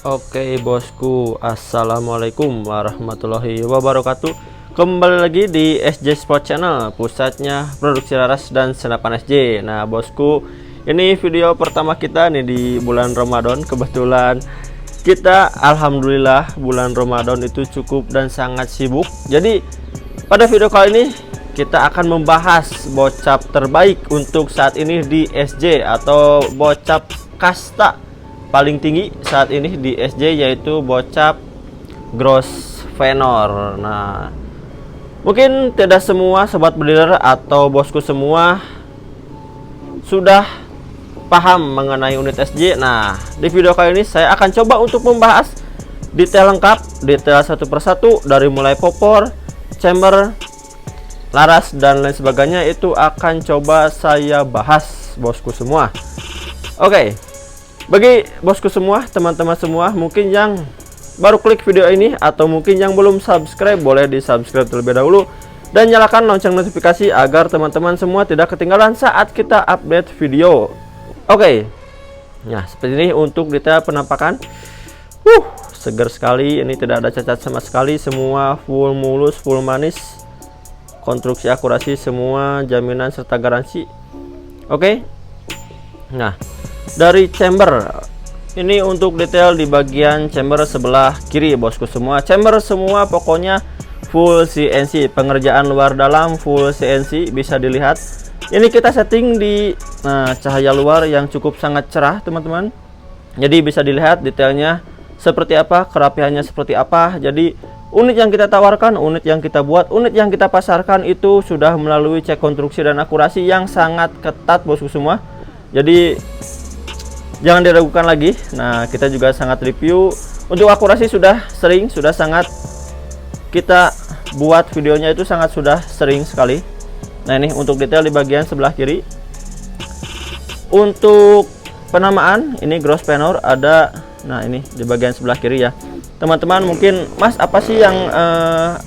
Oke bosku, assalamualaikum warahmatullahi wabarakatuh. Kembali lagi di SJ Sport Channel, pusatnya produksi laras dan senapan SJ. Nah bosku, ini video pertama kita nih di bulan Ramadan. Kebetulan kita alhamdulillah bulan Ramadan itu cukup dan sangat sibuk. Jadi pada video kali ini kita akan membahas bocap terbaik untuk saat ini di SJ atau bocap kasta paling tinggi saat ini di SJ, yaitu bocap Grosvenor. Nah, mungkin tidak semua sobat bediler atau bosku semua sudah paham mengenai unit SJ. Nah, di video kali ini saya akan coba untuk membahas detail lengkap, detail satu persatu dari mulai popor, chamber, laras dan lain sebagainya. Itu akan coba saya bahas bosku semua. Oke. Bagi bosku semua, teman-teman semua, mungkin yang baru klik video ini atau mungkin yang belum subscribe, boleh di subscribe terlebih dahulu dan nyalakan lonceng notifikasi agar teman-teman semua tidak ketinggalan saat kita update video. Oke. Nah, seperti ini untuk detail penampakan. Segar sekali, ini tidak ada cacat sama sekali, semua full mulus, full manis. Konstruksi akurasi semua, jaminan serta garansi. Oke. Nah, dari chamber ini untuk detail di bagian chamber sebelah kiri bosku semua, chamber semua pokoknya full CNC, pengerjaan luar dalam full CNC. Bisa dilihat ini kita setting di cahaya luar yang cukup sangat cerah teman-teman, jadi bisa dilihat detailnya seperti apa, kerapihannya seperti apa. Jadi unit yang kita tawarkan, unit yang kita buat, unit yang kita pasarkan itu sudah melalui cek konstruksi dan akurasi yang sangat ketat bosku semua. Jadi jangan diragukan lagi. Nah, kita juga sangat review untuk akurasi, sudah sangat kita buat videonya itu sudah sering sekali. Nah, ini untuk detail di bagian sebelah kiri. Untuk penamaan ini Grosvenor ada, nah ini di bagian sebelah kiri ya. Teman-teman mungkin, Mas apa sih yang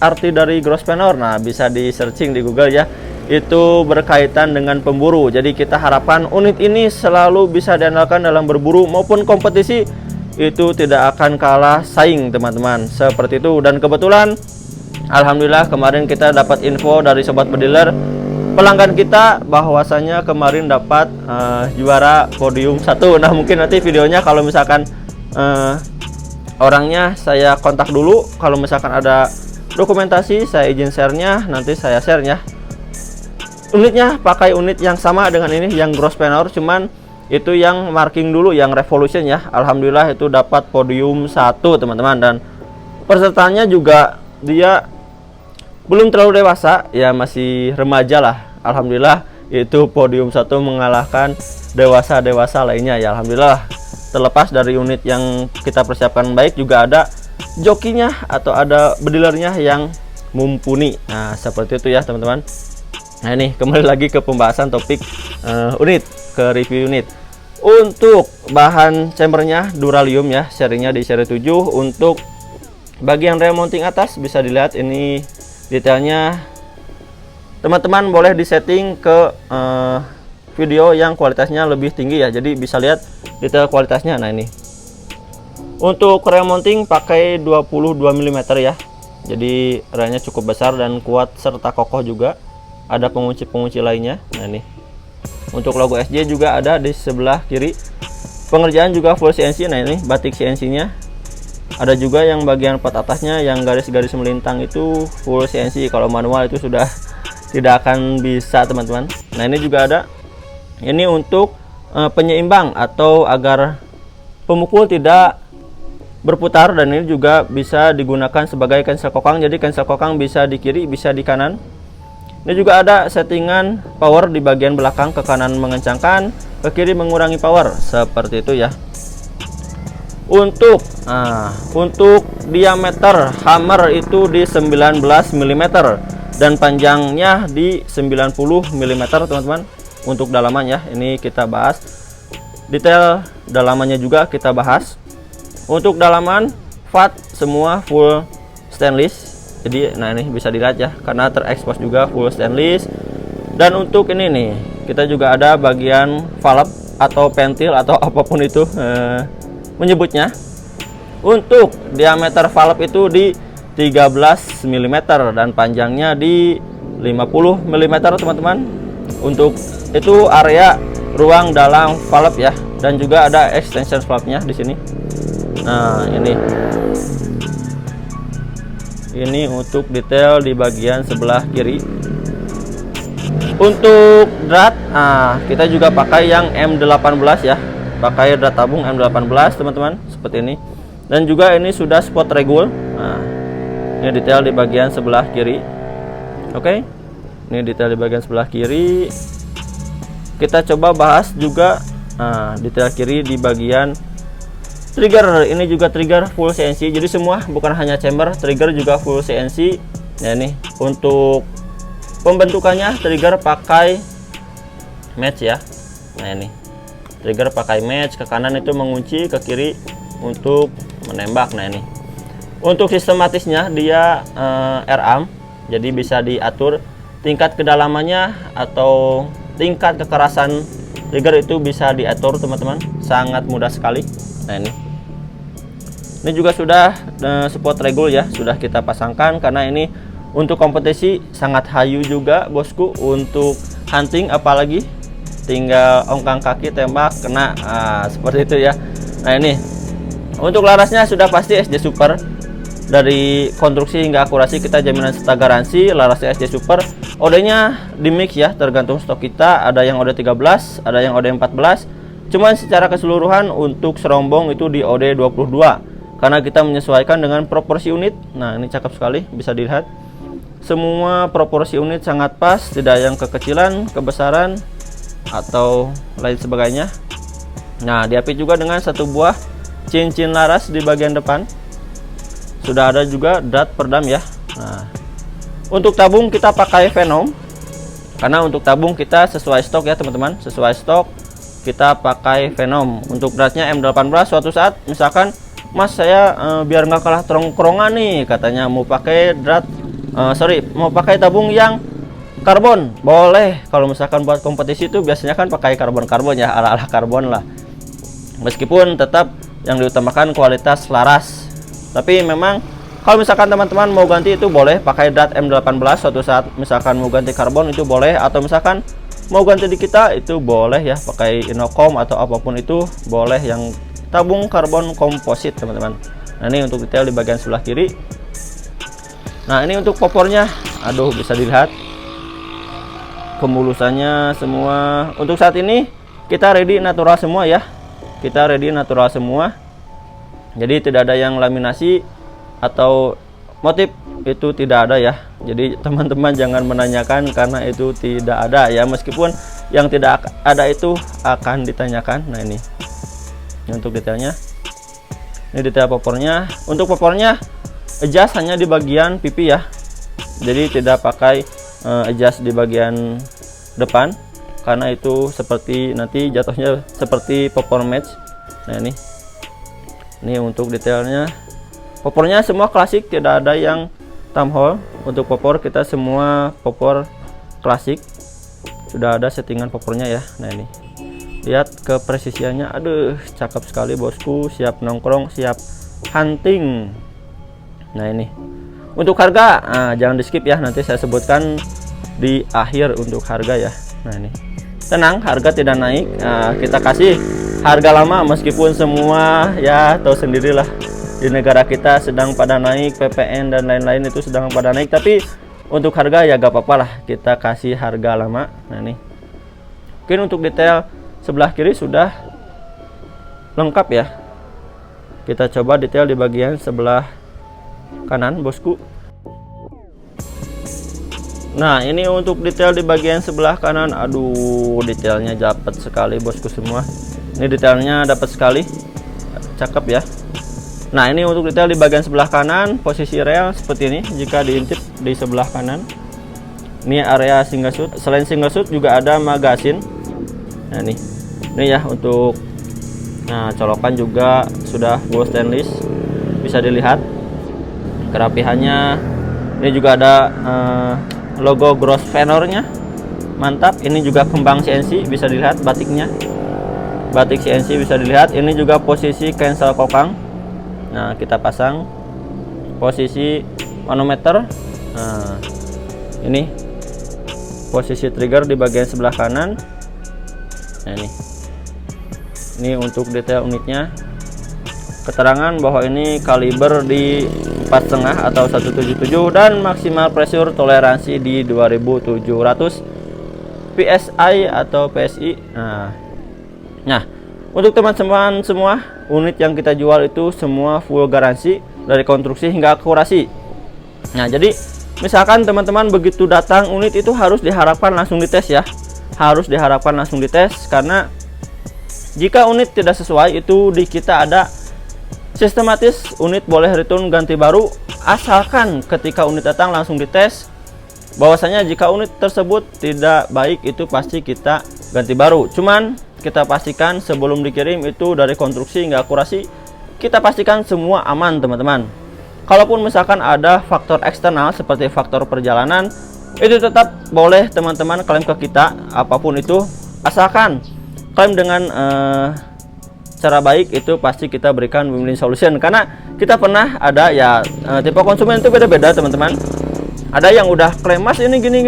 arti dari Grosvenor? Nah, bisa di searching di Google ya. Itu berkaitan dengan pemburu. Jadi kita harapkan unit ini selalu bisa diandalkan dalam berburu maupun kompetisi, itu tidak akan kalah saing teman-teman, seperti itu. Dan kebetulan alhamdulillah kemarin kita dapat info dari sobat bediler pelanggan kita bahwasanya kemarin dapat juara podium 1. Nah, mungkin nanti videonya kalau misalkan orangnya saya kontak dulu, kalau misalkan ada dokumentasi saya izin share-nya, nanti saya share ya. Unitnya pakai unit yang sama dengan ini, yang Grosvenor, cuman itu yang marking dulu, yang Revolution ya. Alhamdulillah itu dapat podium 1 teman-teman, dan pesertanya juga dia belum terlalu dewasa ya, masih remaja lah. Alhamdulillah itu podium 1 mengalahkan dewasa-dewasa lainnya ya. Alhamdulillah, terlepas dari unit yang kita persiapkan baik, juga ada jokinya atau ada bedilernya yang mumpuni. Nah, seperti itu ya teman-teman. Nah, ini kembali lagi ke pembahasan topik unit, ke review unit. Untuk bahan chambernya duralium ya, serinya di seri 7. Untuk bagian rem mounting atas bisa dilihat ini detailnya. Teman-teman boleh disetting ke video yang kualitasnya lebih tinggi ya, jadi bisa lihat detail kualitasnya. Nah, ini untuk rem mounting pakai 22 mm ya, jadi remnya cukup besar dan kuat serta kokoh juga. Ada pengunci-pengunci lainnya. Nah, ini untuk logo SJ juga ada di sebelah kiri. Pengerjaan juga full CNC. Nah, ini batik CNC nya. Ada juga yang bagian part atasnya yang garis-garis melintang itu full CNC. Kalau manual itu sudah tidak akan bisa teman-teman. Nah, ini juga ada, ini untuk penyeimbang atau agar pemukul tidak berputar, dan ini juga bisa digunakan sebagai cancel kokang. Jadi cancel kokang bisa di kiri, bisa di kanan. Ini juga ada settingan power di bagian belakang, ke kanan mengencangkan, ke kiri mengurangi power, seperti itu ya. Untuk diameter hammer itu di 19 mm dan panjangnya di 90 mm teman-teman. Untuk dalaman ya, ini kita bahas detail dalamannya juga kita bahas. Untuk dalaman VAT semua full stainless. Jadi nah, ini bisa dilihat ya, karena terekspos juga full stainless. Dan untuk ini nih, kita juga ada bagian valve atau pentil atau apapun itu menyebutnya. Untuk diameter valve itu di 13 mm dan panjangnya di 50 mm teman-teman. Untuk itu area ruang dalam valve ya, dan juga ada extension valve-nya di sini. Nah, ini untuk detail di bagian sebelah kiri. Untuk drat, kita juga pakai yang M18 ya, pakai drat tabung M18 teman-teman, seperti ini. Dan juga ini sudah spot regul. Nah, ini detail di bagian sebelah kiri. Oke, ini detail di bagian sebelah kiri. Kita coba bahas juga detail kiri di bagian trigger. Ini juga trigger full CNC, jadi semua bukan hanya chamber, trigger juga full CNC. Nah, ini untuk pembentukannya trigger pakai match ya. Nah, ini trigger pakai match, ke kanan itu mengunci, ke kiri untuk menembak. Nah, ini untuk sistematisnya dia R-arm, jadi bisa diatur tingkat kedalamannya atau tingkat kekerasan trigger itu bisa diatur teman-teman, sangat mudah sekali. Nah, ini juga sudah support regul ya, sudah kita pasangkan karena ini untuk kompetisi sangat hayu juga bosku. Untuk hunting apalagi tinggal ongkang kaki tembak kena, seperti itu ya. Nah, ini untuk larasnya sudah pasti SD Super. Dari konstruksi hingga akurasi kita jaminan serta garansi. Larasnya SD Super. OD-nya di mix ya, tergantung stok kita. Ada yang OD 13, ada yang OD 14. Cuman secara keseluruhan untuk serombong itu di OD 22. Karena kita menyesuaikan dengan proporsi unit. Nah, ini cakep sekali, bisa dilihat. Semua proporsi unit sangat pas, tidak yang kekecilan, kebesaran atau lain sebagainya. Nah, diapit juga dengan satu buah cincin laras di bagian depan. Sudah ada juga drat perdam ya. Nah, untuk tabung kita pakai Venom, karena untuk tabung kita sesuai stok ya teman-teman, sesuai stok kita pakai Venom. Untuk dratnya M18. Suatu saat misalkan Mas saya biar nggak kalah terongkrongan nih, katanya mau pakai drat mau pakai tabung yang karbon, boleh. Kalau misalkan buat kompetisi itu biasanya kan pakai karbon ya, ala-ala karbon lah. Meskipun tetap yang diutamakan kualitas laras. Tapi memang kalau misalkan teman-teman mau ganti itu boleh pakai drat M18. Suatu saat misalkan mau ganti karbon itu boleh, atau misalkan mau ganti di kita itu boleh ya, pakai Inokom atau apapun itu boleh, yang tabung karbon komposit teman-teman. Nah, ini untuk detail di bagian sebelah kiri. Nah, ini untuk popornya, aduh bisa dilihat kemulusannya semua. Untuk saat ini kita ready natural semua ya, kita ready natural semua. Jadi tidak ada yang laminasi atau motif, itu tidak ada ya. Jadi teman-teman jangan menanyakan karena itu tidak ada ya, meskipun yang tidak ada itu akan ditanyakan. Nah, ini untuk detailnya. Ini detail popornya. Untuk popornya adjust hanya di bagian pipi ya, jadi tidak pakai adjust di bagian depan karena itu seperti nanti jatuhnya seperti popor match. Nah, ini untuk detailnya. Popornya semua klasik, tidak ada yang thumbhole. Untuk popor kita semua popor klasik, sudah ada settingan popornya ya. Nah, ini lihat kepresisiannya, aduh cakep sekali bosku, siap nongkrong, siap hunting. Nah, ini untuk harga jangan di skip ya, nanti saya sebutkan di akhir untuk harga ya. Nah, ini tenang, harga tidak naik, kita kasih harga lama meskipun semua ya tahu sendirilah di negara kita sedang pada naik, PPN dan lain-lain itu sedang pada naik, tapi untuk harga ya gak apa-apa lah, kita kasih harga lama. Nah, ini mungkin untuk detail sebelah kiri sudah lengkap ya. Kita coba detail di bagian sebelah kanan bosku. Nah, ini untuk detail di bagian sebelah kanan, aduh detailnya dapat sekali bosku semua. Ini detailnya dapat sekali, cakep ya. Nah, ini untuk detail di bagian sebelah kanan, posisi rel seperti ini jika diintip di sebelah kanan. Ini area single shoot, selain single shoot juga ada magasin. Nah, ini ya untuk colokan juga sudah full stainless, bisa dilihat kerapihannya. Ini juga ada logo Grosvenor-nya, mantap. Ini juga kembang CNC, bisa dilihat batiknya, batik CNC bisa dilihat. Ini juga posisi cancel kokang. Nah, kita pasang posisi manometer. Nah, ini posisi trigger di bagian sebelah kanan. Nah, ini untuk detail unitnya. Keterangan bahwa ini kaliber di 4,5 atau 177 dan maksimal pressure toleransi di 2700 PSI atau PSI. Nah, untuk teman-teman semua, unit yang kita jual itu semua full garansi dari konstruksi hingga akurasi. Nah, jadi misalkan teman-teman begitu datang, unit itu harus diharapkan langsung dites ya. Harus diharapkan langsung dites, karena jika unit tidak sesuai itu di kita ada sistematis unit boleh return ganti baru, asalkan ketika unit datang langsung dites bahwasanya jika unit tersebut tidak baik itu pasti kita ganti baru. Cuman kita pastikan sebelum dikirim itu dari konstruksi hingga akurasi kita pastikan semua aman teman-teman. Kalaupun misalkan ada faktor eksternal seperti faktor perjalanan, itu tetap boleh teman-teman klaim ke kita apapun itu, asalkan klaim dengan cara baik itu pasti kita berikan win-win solution. Karena kita pernah ada ya, tipe konsumen itu beda-beda teman-teman. Ada yang udah klaim, mas ini gini,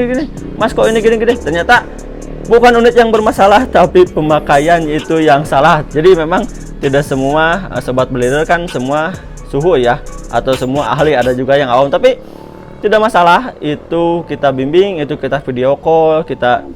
mas kok ini gini, ternyata bukan unit yang bermasalah tapi pemakaian itu yang salah. Jadi memang tidak semua sobat builder kan semua suhu ya, atau semua ahli, ada juga yang awam, tapi tidak masalah, itu kita bimbing, itu kita video call, kita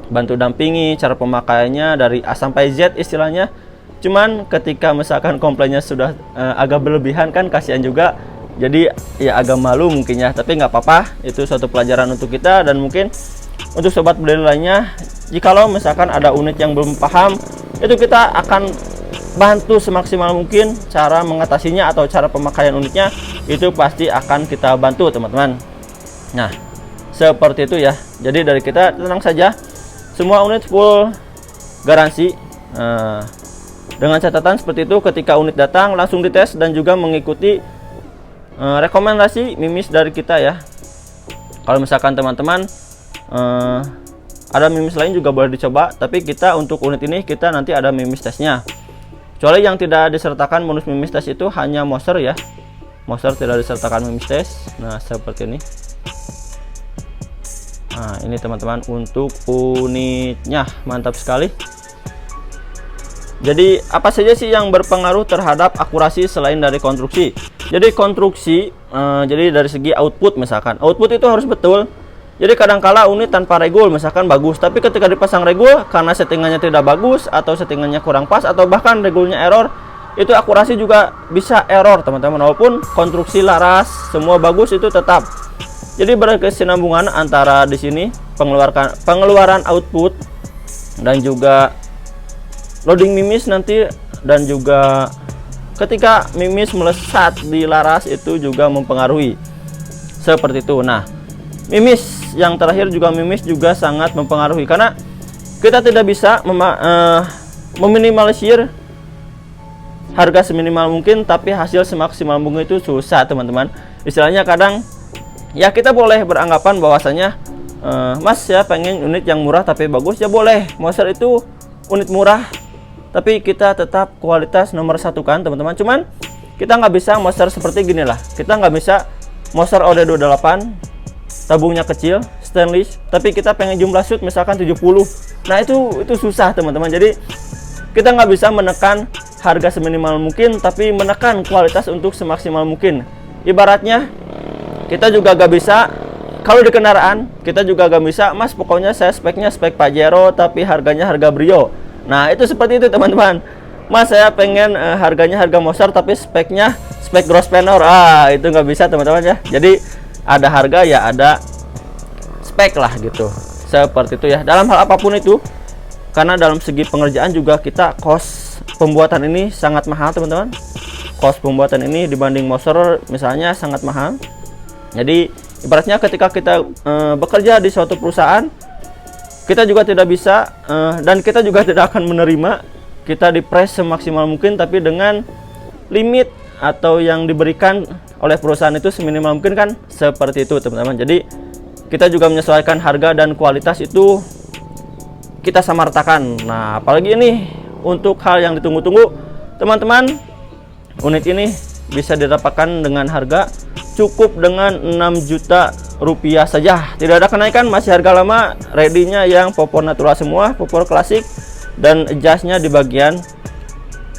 bantu dampingi cara pemakaiannya dari A sampai Z istilahnya. Cuman ketika misalkan komplainnya sudah agak berlebihan kan kasihan juga, jadi ya agak malu mungkin ya, tapi nggak apa-apa, itu suatu pelajaran untuk kita. Dan mungkin untuk sobat builder lainnya, jikalau misalkan ada unit yang belum paham, itu kita akan bantu semaksimal mungkin cara mengatasinya atau cara pemakaian unitnya, itu pasti akan kita bantu teman-teman. Nah, seperti itu ya. Jadi dari kita tenang saja, semua unit full garansi. Dengan catatan seperti itu, ketika unit datang langsung dites dan juga mengikuti rekomendasi mimis dari kita ya. Kalau misalkan teman-teman ada mimis lain juga boleh dicoba, tapi kita untuk unit ini kita nanti ada mimis tesnya. Kecuali yang tidak disertakan bonus mimis tes itu hanya Moser ya. Moser tidak disertakan mimis tes. Nah, seperti ini. Nah, ini teman-teman untuk unitnya, mantap sekali. Jadi apa saja sih yang berpengaruh terhadap akurasi selain dari konstruksi? Jadi konstruksi, jadi dari segi output misalkan, output itu harus betul. Jadi kadangkala unit tanpa regul misalkan bagus, tapi ketika dipasang regul karena settingannya tidak bagus atau settingannya kurang pas atau bahkan regulnya error, itu akurasi juga bisa error teman-teman. Walaupun konstruksi laras semua bagus, itu tetap. Jadi berkesinambungan antara di sini pengeluaran output dan juga loading mimis nanti, dan juga ketika mimis melesat di laras itu juga mempengaruhi seperti itu. Nah, mimis yang terakhir juga, mimis juga sangat mempengaruhi karena kita tidak bisa meminimalisir harga seminimal mungkin tapi hasil semaksimal mungkin, itu susah teman-teman. Istilahnya kadang ya kita boleh beranggapan bahwasanya mas ya pengen unit yang murah tapi bagus, ya boleh. Moser itu unit murah tapi kita tetap kualitas nomor satu kan teman-teman. Cuman kita nggak bisa Moser seperti gini lah, kita nggak bisa Moser OD28 tabungnya kecil stainless tapi kita pengen jumlah shoot misalkan 70. Nah itu susah teman-teman. Jadi kita nggak bisa menekan harga seminimal mungkin tapi menekan kualitas untuk semaksimal mungkin. Ibaratnya kita juga gak bisa, kalau di kendaraan kita juga gak bisa, mas pokoknya saya speknya spek Pajero tapi harganya harga Brio. Nah itu seperti itu teman-teman. Mas saya pengen harganya harga Moser tapi speknya spek Grosvenor. Itu nggak bisa teman-teman ya. Jadi ada harga ya ada spek lah gitu. Seperti itu ya. Dalam hal apapun itu, karena dalam segi pengerjaan juga kita cost pembuatan ini sangat mahal teman-teman. Cost pembuatan ini dibanding Moser misalnya sangat mahal. Jadi ibaratnya ketika kita bekerja di suatu perusahaan, kita juga tidak bisa dan kita juga tidak akan menerima kita di-price semaksimal mungkin tapi dengan limit atau yang diberikan oleh perusahaan itu seminimal mungkin kan, seperti itu teman-teman. Jadi kita juga menyesuaikan harga dan kualitas itu kita samaratakan. Nah apalagi ini untuk hal yang ditunggu-tunggu teman-teman, unit ini bisa didapatkan dengan harga cukup dengan 6 juta rupiah saja. Tidak ada kenaikan, masih harga lama. Ready-nya yang popor natural semua, popor klasik, dan jasnya di bagian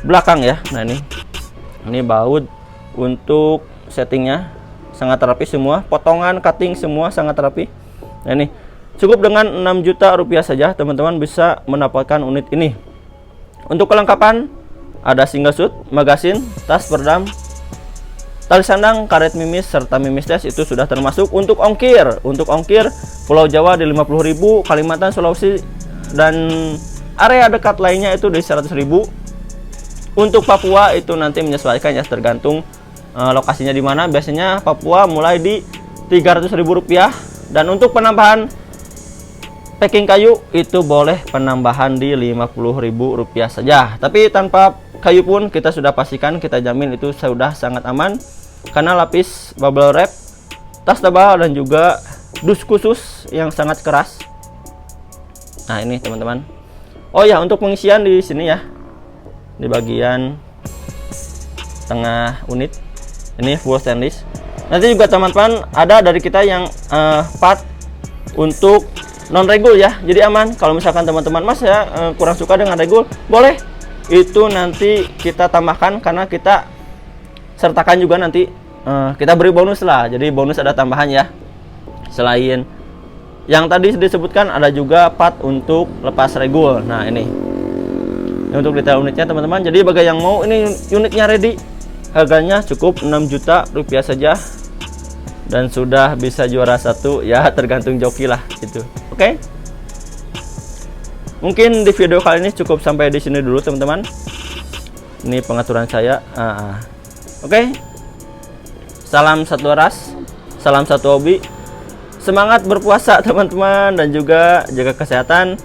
belakang ya. Nah ini baut untuk settingnya sangat rapi semua, potongan cutting semua sangat rapi. Nah ini cukup dengan 6 juta rupiah saja teman-teman bisa mendapatkan unit ini. Untuk kelengkapan ada single shoot, magasin, tas peredam, tali sandang, karet mimis, serta mimis tes itu sudah termasuk. Untuk ongkir Pulau Jawa di 50.000, Kalimantan, Sulawesi, dan area dekat lainnya itu di 100.000. Untuk Papua itu nanti menyesuaikan ya, tergantung lokasinya di mana. Biasanya Papua mulai di 300.000 rupiah. Dan untuk penambahan packing kayu itu boleh penambahan di 50.000 rupiah saja. Tapi tanpa kayu pun kita sudah pastikan, kita jamin itu sudah sangat aman karena lapis bubble wrap, tas tebal, dan juga dus khusus yang sangat keras. Nah ini teman-teman. Oh ya, untuk pengisian di sini ya, di bagian tengah unit ini full stainless. Nanti juga teman-teman ada dari kita yang part untuk non regul ya, jadi aman. Kalau misalkan teman-teman mas ya kurang suka dengan regul, boleh itu nanti kita tambahkan, karena kita sertakan juga nanti kita beri bonus lah. Jadi bonus ada tambahan ya, selain yang tadi disebutkan ada juga part untuk lepas regul. Nah ini untuk detail unitnya teman-teman. Jadi bagi yang mau ini unitnya ready, harganya cukup 6 juta rupiah saja dan sudah bisa juara satu ya, tergantung joki lah itu. Oke. Mungkin di video kali ini cukup sampai di sini dulu teman-teman. Ini pengaturan saya. Oke. Salam satu ras, salam satu hobi. Semangat berpuasa teman-teman, dan juga jaga kesehatan.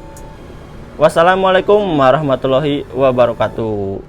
Wassalamualaikum warahmatullahi wabarakatuh.